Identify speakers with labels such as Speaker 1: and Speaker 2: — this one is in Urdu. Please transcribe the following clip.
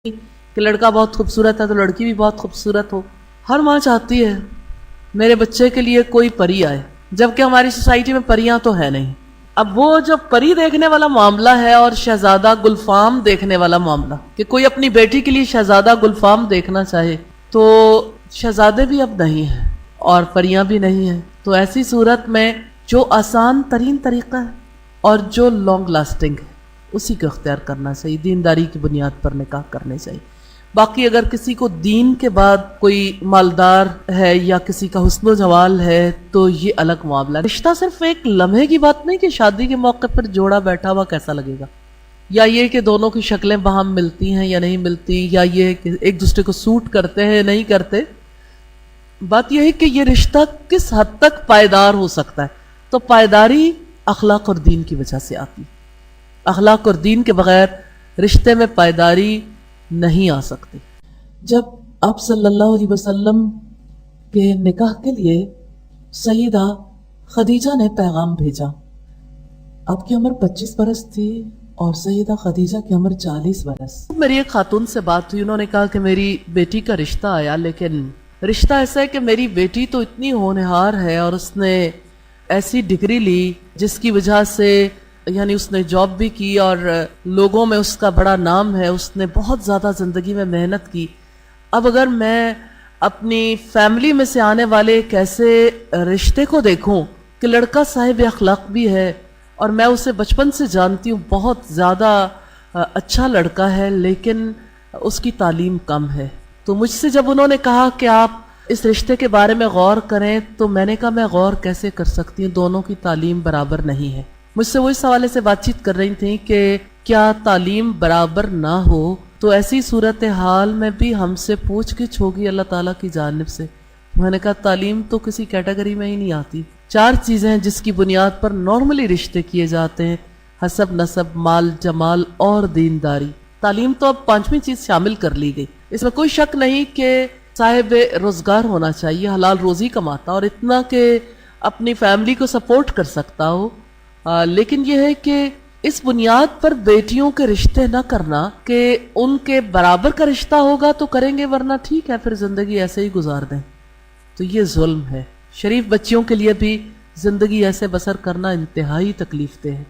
Speaker 1: کہ لڑکا بہت خوبصورت ہے تو لڑکی بھی بہت خوبصورت ہو. ہر ماں چاہتی ہے میرے بچے کے لیے کوئی پری آئے، جبکہ ہماری سوسائٹی میں پریاں تو ہے نہیں. اب وہ جو پری دیکھنے والا معاملہ ہے اور شہزادہ گلفام دیکھنے والا معاملہ، کہ کوئی اپنی بیٹی کے لیے شہزادہ گلفام دیکھنا چاہے، تو شہزادے بھی اب نہیں ہیں اور پریاں بھی نہیں ہیں. تو ایسی صورت میں جو آسان ترین طریقہ ہے اور جو لانگ لاسٹنگ ہے اسی کو اختیار کرنا چاہیے. دینداری کی بنیاد پر نکاح کرنے چاہیے. باقی اگر کسی کو دین کے بعد کوئی مالدار ہے یا کسی کا حسن و جمال ہے تو یہ الگ معاملہ. رشتہ صرف ایک لمحے کی بات نہیں کہ شادی کے موقع پر جوڑا بیٹھا ہوا کیسا لگے گا، یا یہ کہ دونوں کی شکلیں باہم ملتی ہیں یا نہیں ملتی، یا یہ کہ ایک دوسرے کو سوٹ کرتے ہیں نہیں کرتے. بات یہ ہے کہ یہ رشتہ کس حد تک پائیدار ہو سکتا ہے. تو پائیداری اخلاق اور دین کی وجہ سے آتی. اخلاق اور دین کے بغیر رشتے میں پائیداری نہیں آ سکتی. جب آپ صلی اللہ علیہ وسلم کے نکاح کے لیے سیدہ خدیجہ نے پیغام بھیجا. آپ کی عمر 25 برس تھی اور سیدہ خدیجہ کی عمر 40 برس. میری ایک خاتون سے بات ہوئی، انہوں نے کہا کہ میری بیٹی کا رشتہ آیا، لیکن رشتہ ایسا ہے کہ میری بیٹی تو اتنی ہونہار ہے اور اس نے ایسی ڈگری لی جس کی وجہ سے یعنی اس نے جاب بھی کی اور لوگوں میں اس کا بڑا نام ہے، اس نے بہت زیادہ زندگی میں محنت کی. اب اگر میں اپنی فیملی میں سے آنے والے ایک ایسے رشتے کو دیکھوں کہ لڑکا صاحب اخلاق بھی ہے اور میں اسے بچپن سے جانتی ہوں، بہت زیادہ اچھا لڑکا ہے، لیکن اس کی تعلیم کم ہے، تو مجھ سے جب انہوں نے کہا کہ آپ اس رشتے کے بارے میں غور کریں تو میں نے کہا میں غور کیسے کر سکتی ہوں، دونوں کی تعلیم برابر نہیں ہے. مجھ سے وہ اس حوالے سے بات چیت کر رہی تھیں کہ کیا تعلیم برابر نہ ہو تو ایسی صورتحال میں بھی ہم سے پوچھ گچھ ہوگی اللہ تعالیٰ کی جانب سے. میں نے کہا تعلیم تو کسی کیٹیگری میں ہی نہیں آتی. 4 چیزیں ہیں جس کی بنیاد پر نارملی رشتے کیے جاتے ہیں: حسب، نسب، مال، جمال اور دینداری. تعلیم تو اب 5ویں چیز شامل کر لی گئی. اس میں کوئی شک نہیں کہ صاحب روزگار ہونا چاہیے، حلال روزی کماتا اور اتنا کہ اپنی فیملی کو سپورٹ کر سکتا ہو. لیکن یہ ہے کہ اس بنیاد پر بیٹیوں کے رشتے نہ کرنا کہ ان کے برابر کا رشتہ ہوگا تو کریں گے ورنہ ٹھیک ہے پھر زندگی ایسے ہی گزار دیں، تو یہ ظلم ہے. شریف بچیوں کے لیے بھی زندگی ایسے بسر کرنا انتہائی تکلیف دہ ہے.